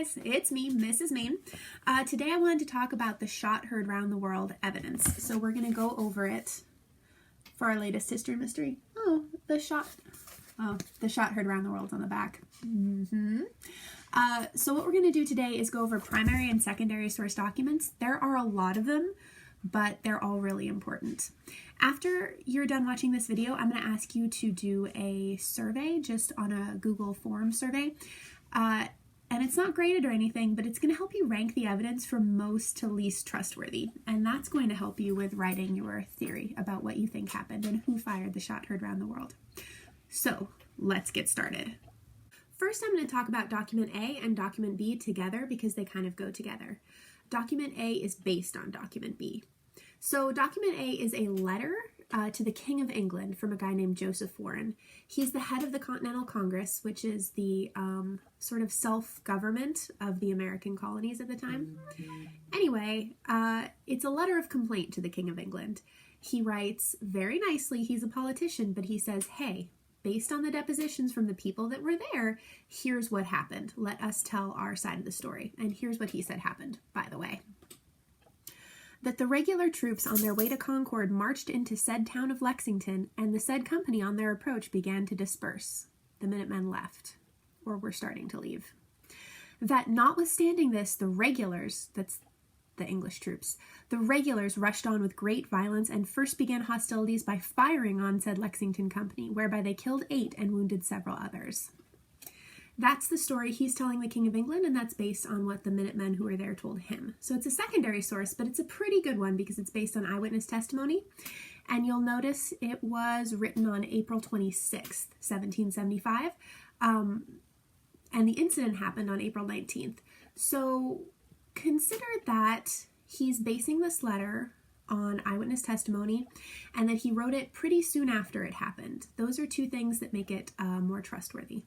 guys, it's me, Mrs. Main. Today I wanted to talk about the shot heard round the world evidence. So we're going to go over it for our latest history mystery. The shot heard round the world's on the back. So what we're going to do today is go over primary and secondary source documents. There are a lot of them, but they're all really important. After you're done watching this video, I'm going to ask you to do a survey just on a Google form survey. And it's not graded or anything, but it's going to help you rank the evidence from most to least trustworthy. And that's going to help you with writing your theory about what you think happened and who fired the shot heard around the world. So let's get started. First, I'm going to talk about document A and document B together because they kind of go together. Document A is based on document B. So document A is a letter to the King of England from a guy named Joseph Warren. He's the head of the Continental Congress, which is the sort of self-government of the American colonies at the time. Anyway, it's a letter of complaint to the King of England. He writes very nicely, he's a politician, but he says, hey, based on the depositions from the people that were there, here's what happened. Let us tell our side of the story. And here's what he said happened, by the way. That the regular troops on their way to Concord marched into said town of Lexington, and the said company on their approach began to disperse. The Minutemen left, or were starting to leave. That notwithstanding this, the regulars, that's the English troops, the regulars rushed on with great violence and first began hostilities by firing on said Lexington company, whereby they killed 8 and wounded several others. That's the story he's telling the King of England, and that's based on what the Minutemen who were there told him. So it's a secondary source, but it's a pretty good one because it's based on eyewitness testimony. And you'll notice it was written on April 26th, 1775, and the incident happened on April 19th. So consider that he's basing this letter on eyewitness testimony and that he wrote it pretty soon after it happened. Those are two things that make it more trustworthy.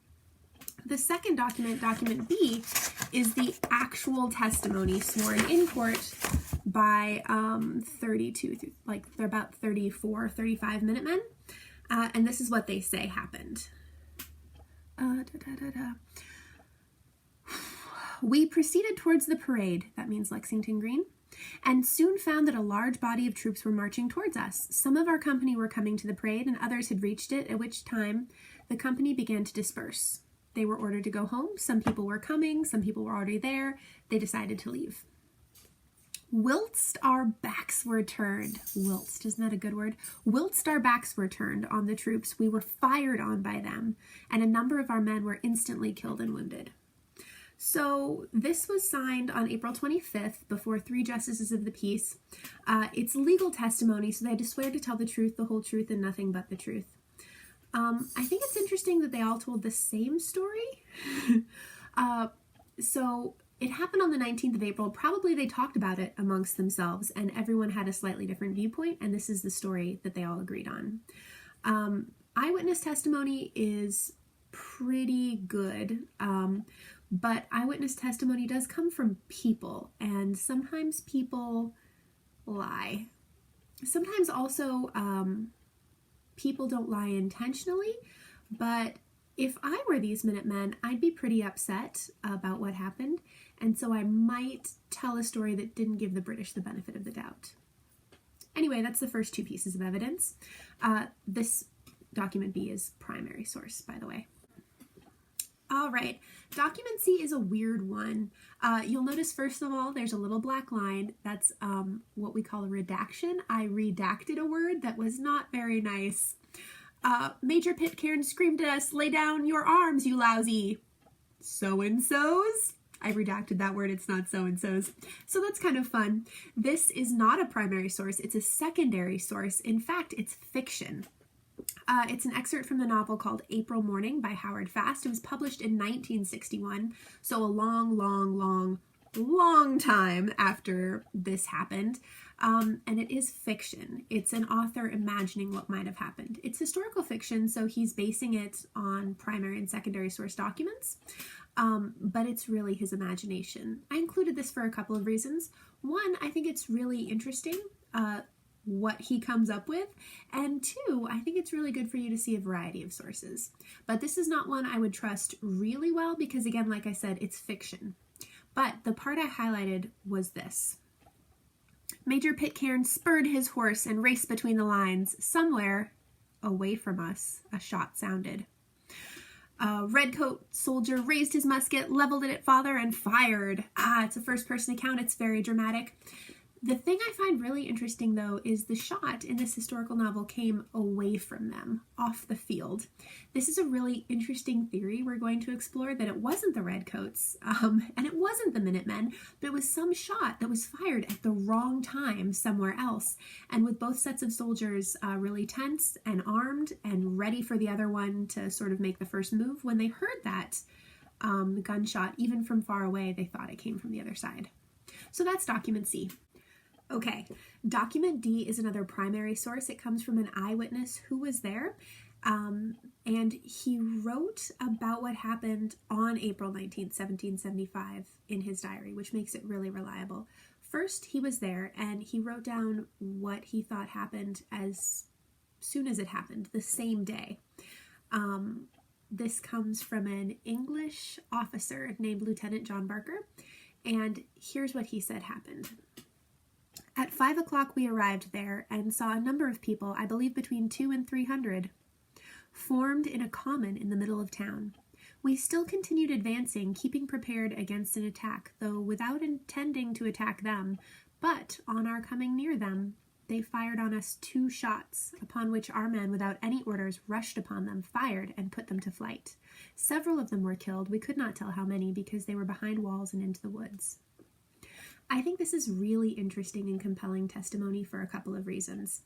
The second document, document B, is the actual testimony sworn in court by 34, 35 Minutemen. And this is what they say happened. We proceeded towards the parade, that means Lexington Green, and soon found that a large body of troops were marching towards us. Some of our company were coming to the parade and others had reached it, at which time the company began to disperse. They were ordered to go home. Some people were coming. Some people were already there. They decided to leave. Whilst our backs were turned, whilst, isn't that a good word? Whilst our backs were turned on the troops, we were fired on by them, and a number of our men were instantly killed and wounded. So this was signed on April 25th before 3 justices of the peace. It's legal testimony, so they had to swear to tell the truth, the whole truth, and nothing but the truth. I think it's interesting that they all told the same story. So it happened on the 19th of April. Probably they talked about it amongst themselves and everyone had a slightly different viewpoint, and this is the story that they all agreed on. Eyewitness testimony is pretty good, but eyewitness testimony does come from people, and sometimes people lie. Sometimes also people don't lie intentionally, but if I were these Minutemen, I'd be pretty upset about what happened, and so I might tell a story that didn't give the British the benefit of the doubt. Anyway, that's the first 2 pieces of evidence. This document B is primary source, by the way. All right, document C is a weird one. You'll notice, first of all, there's a little black line. That's what we call a redaction. I redacted a word that was not very nice. Major Pitcairn screamed at us, "Lay down your arms, you lousy so-and-sos." I redacted that word. It's not so-and-sos. So that's kind of fun. This is not a primary source. It's a secondary source. In fact, it's fiction. It's an excerpt from the novel called April Morning by Howard Fast. It was published in 1961, so a long time after this happened, and it is fiction. It's an author imagining what might have happened. It's historical fiction, so he's basing it on primary and secondary source documents, but it's really his imagination. I included this for a couple of reasons. One, I think it's really interesting what he comes up with, and 2, I think it's really good for you to see a variety of sources. But this is not one I would trust really well because, again, like I said, it's fiction. But the part I highlighted was this. Major Pitcairn spurred his horse and raced between the lines. Somewhere away from us, a shot sounded. A redcoat soldier raised his musket, leveled it at father, and fired. It's a first-person account. It's very dramatic. The thing I find really interesting, though, is the shot in this historical novel came away from them, off the field. This is a really interesting theory we're going to explore, that it wasn't the Redcoats, and it wasn't the Minutemen, but it was some shot that was fired at the wrong time somewhere else. And with both sets of soldiers really tense and armed and ready for the other one to sort of make the first move, when they heard that gunshot, even from far away, they thought it came from the other side. So that's document C. Okay, document D is another primary source. It comes from an eyewitness who was there, and he wrote about what happened on April 19th, 1775 in his diary, which makes it really reliable. First, he was there, and he wrote down what he thought happened as soon as it happened, the same day. This comes from an English officer named Lieutenant John Barker, and here's what he said happened. At 5 o'clock we arrived there and saw a number of people, I believe between 200 and 300, formed in a common in the middle of town. We still continued advancing, keeping prepared against an attack, though without intending to attack them, but on our coming near them, they fired on us 2 shots, upon which our men, without any orders, rushed upon them, fired, and put them to flight. Several of them were killed. We could not tell how many because they were behind walls and into the woods. I think this is really interesting and compelling testimony for a couple of reasons.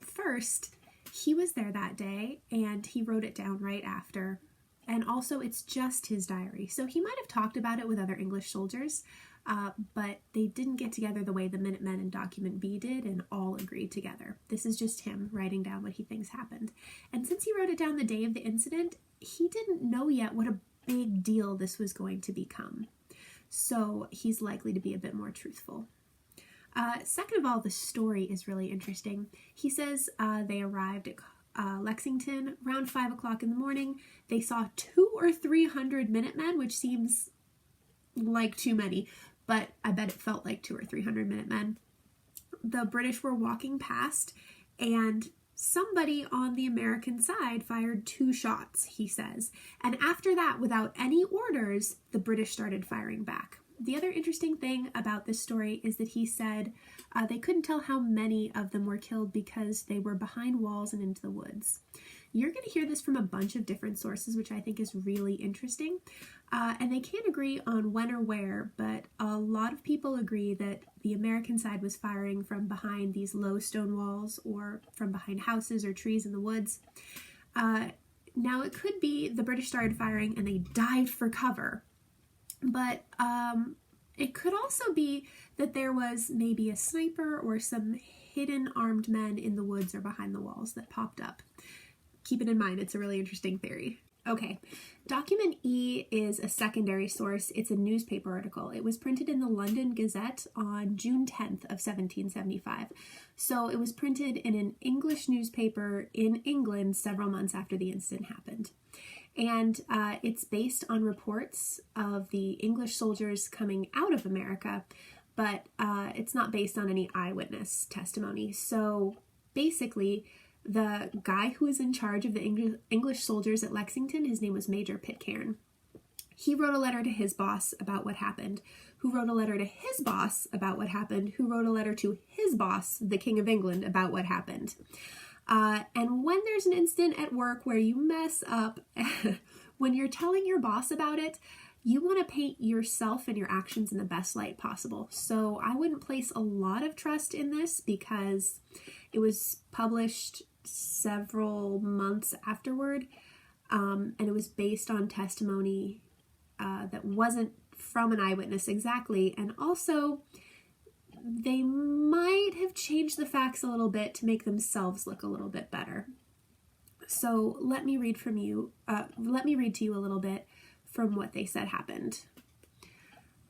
First, he was there that day and he wrote it down right after. And also it's just his diary. So he might have talked about it with other English soldiers, but they didn't get together the way the Minutemen in document B did and all agreed together. This is just him writing down what he thinks happened. And since he wrote it down the day of the incident, he didn't know yet what a big deal this was going to become. So he's likely to be a bit more truthful. Second of all, the story is really interesting. He says they arrived at Lexington around 5 o'clock in the morning. They saw 200 or 300 Minutemen, which seems like too many, but I bet it felt like 200 or 300 Minutemen. The British were walking past, and somebody on the American side fired 2 shots, he says. And after that, without any orders, the British started firing back. The other interesting thing about this story is that he said they couldn't tell how many of them were killed because they were behind walls and into the woods. You're going to hear this from a bunch of different sources, which I think is really interesting. And they can't agree on when or where, but a lot of people agree that the American side was firing from behind these low stone walls or from behind houses or trees in the woods. Now, it could be the British started firing and they dived for cover, but it could also be that there was maybe a sniper or some hidden armed men in the woods or behind the walls that popped up. Keep it in mind, it's a really interesting theory. Okay, document E is a secondary source. It's a newspaper article. It was printed in the London Gazette on June 10th of 1775. So it was printed in an English newspaper in England several months after the incident happened. And it's based on reports of the English soldiers coming out of America, but it's not based on any eyewitness testimony. So basically, the guy who was in charge of the English soldiers at Lexington, his name was Major Pitcairn. He wrote a letter to his boss about what happened, who wrote a letter to his boss about what happened, who wrote a letter to his boss, the King of England, about what happened. And when there's an incident at work where you mess up, when you're telling your boss about it, you want to paint yourself and your actions in the best light possible. So I wouldn't place a lot of trust in this because it was published several months afterward, and it was based on testimony that wasn't from an eyewitness exactly, and also they might have changed the facts a little bit to make themselves look a little bit better. So let me read to you a little bit from what they said happened.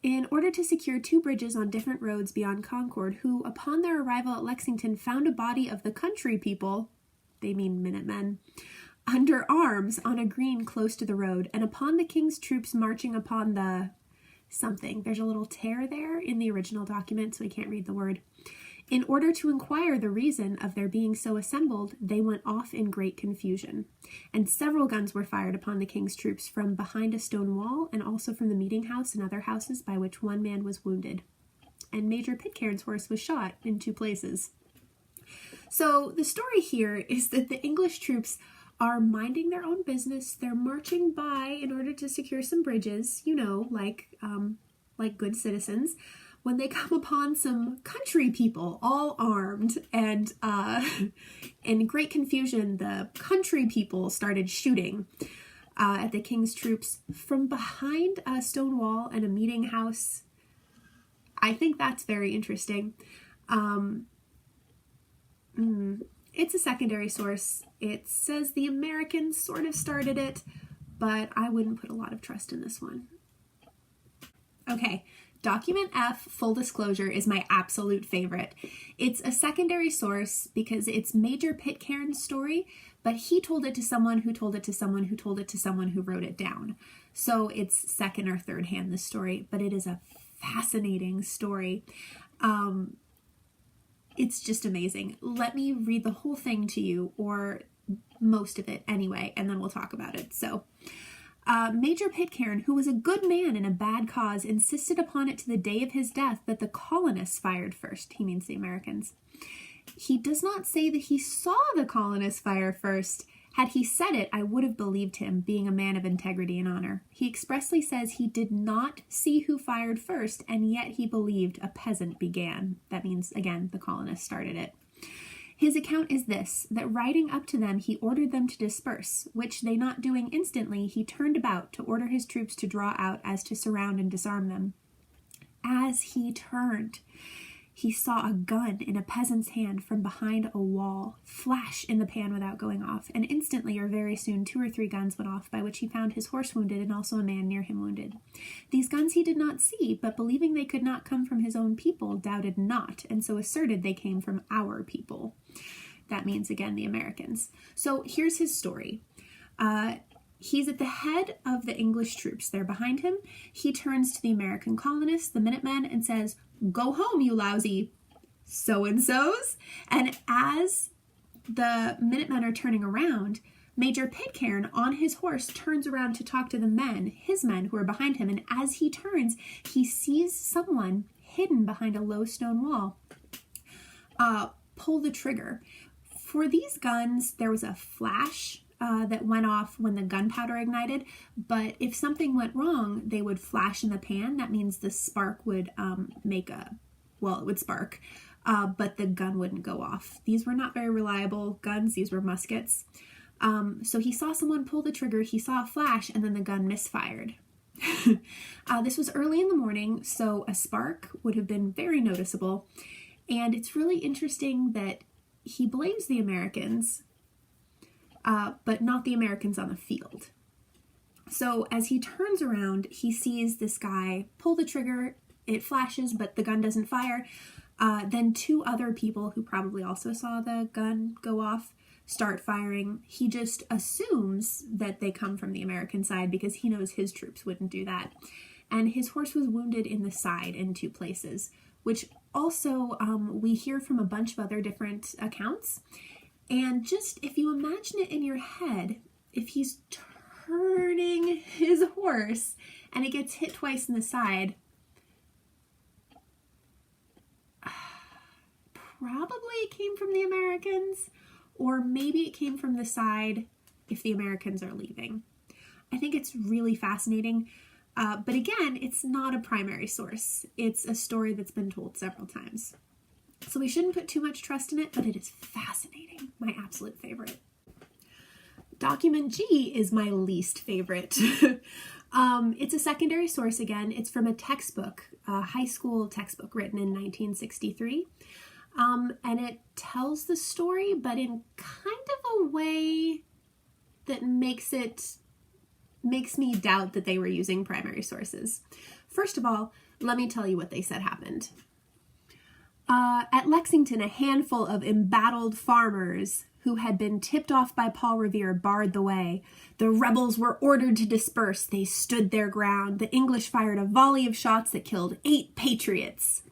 In order to secure 2 bridges on different roads beyond Concord, who, upon their arrival at Lexington, found a body of the country people, they mean Minutemen, under arms on a green close to the road, and upon the king's troops marching upon the something. There's a little tear there in the original document, so we can't read the word. In order to inquire the reason of their being so assembled, they went off in great confusion. And several guns were fired upon the king's troops from behind a stone wall, and also from the meeting house and other houses, by which one man was wounded. And Major Pitcairn's horse was shot in 2 places. So the story here is that the English troops are minding their own business. They're marching by in order to secure some bridges, you know, like good citizens, when they come upon some country people all armed, and in great confusion, the country people started shooting at the king's troops from behind a stone wall and a meeting house. I think that's very interesting. It's a secondary source. It says the Americans sort of started it, but I wouldn't put a lot of trust in this one. Okay, Document F, full disclosure, is my absolute favorite. It's a secondary source because it's Major Pitcairn's story, but he told it to someone who told it to someone who told it to someone who wrote it down. So it's second or third hand, this story, but it is a fascinating story. It's just amazing. Let me read the whole thing to you, or most of it anyway, and then we'll talk about it. So, Major Pitcairn, who was a good man in a bad cause, insisted upon it to the day of his death that the colonists fired first. He means the Americans. He does not say that he saw the colonists fire first. Had he said it, I would have believed him, being a man of integrity and honor. He expressly says he did not see who fired first, and yet he believed a peasant began. That means, again, the colonists started it. His account is this, that riding up to them, he ordered them to disperse, which they not doing instantly, he turned about to order his troops to draw out as to surround and disarm them. As he turned, he saw a gun in a peasant's hand from behind a wall flash in the pan without going off, and instantly or very soon 2 or 3 guns went off, by which he found his horse wounded and also a man near him wounded. These guns he did not see, but believing they could not come from his own people, doubted not, and so asserted they came from our people. That means, again, the Americans. So here's his story. He's at the head of the English troops. They're behind him. He turns to the American colonists, the Minutemen, and says, "Go home, you lousy so-and-sos." And as the Minutemen are turning around, Major Pitcairn on his horse turns around to talk to the men, his men who are behind him. And as he turns, he sees someone hidden behind a low stone wall pull the trigger. For these guns, there was a flash that went off when the gunpowder ignited, but if something went wrong, they would flash in the pan. That means the spark would it would spark, but the gun wouldn't go off. These were not very reliable guns. These were muskets. So he saw someone pull the trigger, he saw a flash, and then the gun misfired. This was early in the morning, so a spark would have been very noticeable. And it's really interesting that he blames the Americans, but not the Americans on the field. So as he turns around, he sees this guy pull the trigger, it flashes, but the gun doesn't fire. Then 2 other people who probably also saw the gun go off start firing. He just assumes that they come from the American side because he knows his troops wouldn't do that. And his horse was wounded in the side in 2 places, which also we hear from a bunch of other different accounts. And just, if you imagine it in your head, if he's turning his horse and it gets hit twice in the side, probably it came from the Americans, or maybe it came from the side if the Americans are leaving. I think it's really fascinating. But again, it's not a primary source. It's a story that's been told several times. So we shouldn't put too much trust in it, but it is fascinating. My absolute favorite. Document G is my least favorite. It's a secondary source again. It's from a textbook, a high school textbook written in 1963. And it tells the story, but in kind of a way that makes me doubt that they were using primary sources. First of all, let me tell you what they said happened. At Lexington, a handful of embattled farmers who had been tipped off by Paul Revere, barred the way. The rebels were ordered to disperse. They stood their ground. The English fired a volley of shots that killed 8 patriots.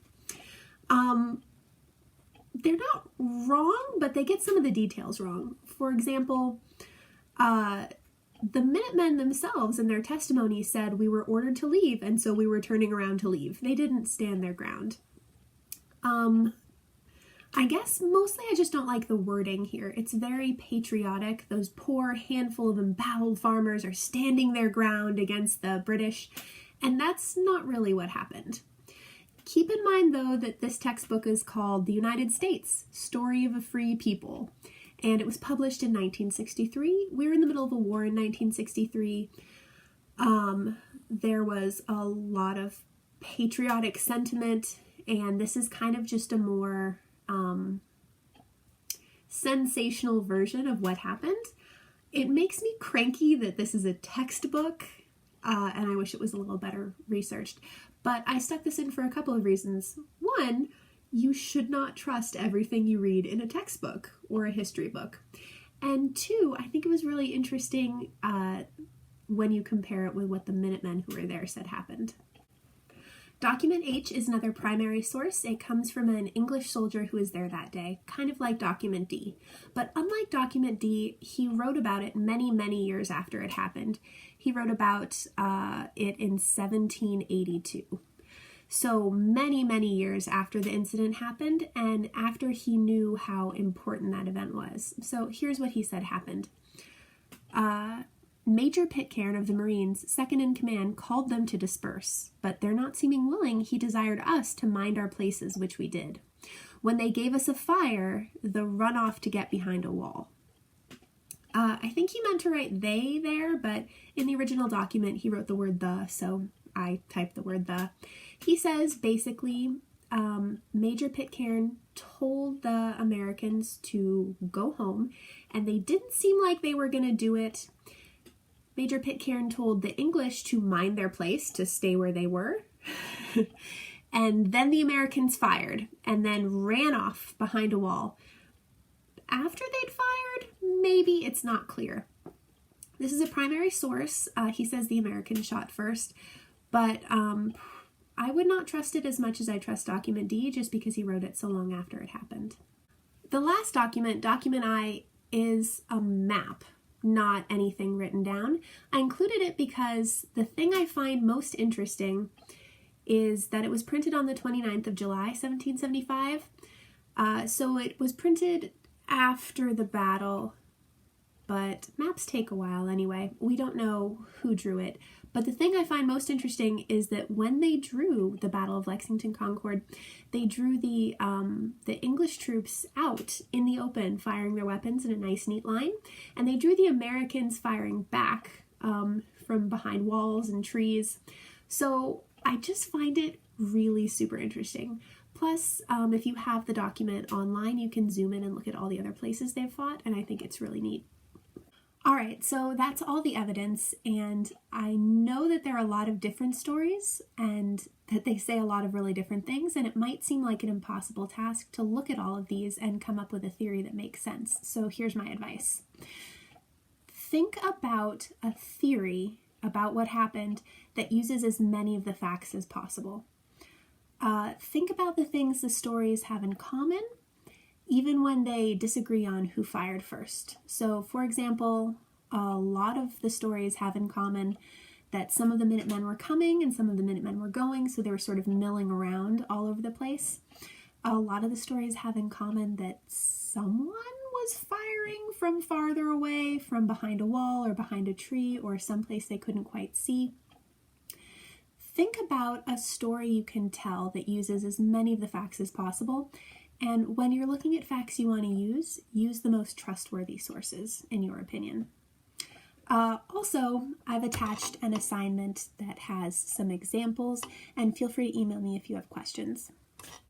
They're not wrong, but they get some of the details wrong. For example, the Minutemen themselves in their testimony said we were ordered to leave, and so we were turning around to leave. They didn't stand their ground. I guess mostly I just don't like the wording here. It's very patriotic. Those poor handful of embattled farmers are standing their ground against the British, and that's not really what happened. Keep in mind, though, that this textbook is called The United States, Story of a Free People, and it was published in 1963. We were in the middle of a war in 1963. There was a lot of patriotic sentiment, and this is kind of just a more sensational version of what happened. It makes me cranky that this is a textbook, and I wish it was a little better researched. But I stuck this in for a couple of reasons. One, you should not trust everything you read in a textbook or a history book. And two, I think it was really interesting when you compare it with what the Minutemen who were there said happened. Document H is another primary source. It comes from an English soldier who was there that day, kind of like Document D. But unlike Document D, he wrote about it many, many years after it happened. He wrote about it in 1782. So many, many years after the incident happened and after he knew how important that event was. So here's what he said happened. Major Pitcairn of the Marines, second in command, called them to disperse, but their not seeming willing, he desired us to mind our places, which we did. When they gave us a fire, the run off to get behind a wall. I think he meant to write they there, but in the original document he wrote the word the, so I typed the word the. He says basically Major Pitcairn told the Americans to go home, and they didn't seem like they were going to do it. Major Pitcairn told the English to mind their place, to stay where they were. And then the Americans fired and then ran off behind a wall. After they'd fired, maybe it's not clear. This is a primary source. He says the Americans shot first, but I would not trust it as much as I trust Document D just because he wrote it so long after it happened. The last document, Document I, is a map, not anything written down. I included it because the thing I find most interesting is that it was printed on the 29th of July, 1775. So it was printed after the battle, but maps take a while anyway. We don't know who drew it. But the thing I find most interesting is that when they drew the Battle of Lexington Concord, they drew the English troops out in the open, firing their weapons in a nice, neat line, and they drew the Americans firing back from behind walls and trees. So I just find it really super interesting. Plus, if you have the document online, you can zoom in and look at all the other places they've fought, and I think it's really neat. All right, so that's all the evidence, and I know that there are a lot of different stories and that they say a lot of really different things, and it might seem like an impossible task to look at all of these and come up with a theory that makes sense. So here's my advice. Think about a theory about what happened that uses as many of the facts as possible. Think about the things the stories have in common, even when they disagree on who fired first. So, for example, a lot of the stories have in common that some of the Minutemen were coming and some of the Minutemen were going, so they were sort of milling around all over the place. A lot of the stories have in common that someone was firing from farther away, from behind a wall or behind a tree or someplace they couldn't quite see. Think about a story you can tell that uses as many of the facts as possible. And when you're looking at facts you want to use the most trustworthy sources, in your opinion. Also, I've attached an assignment that has some examples, and feel free to email me if you have questions.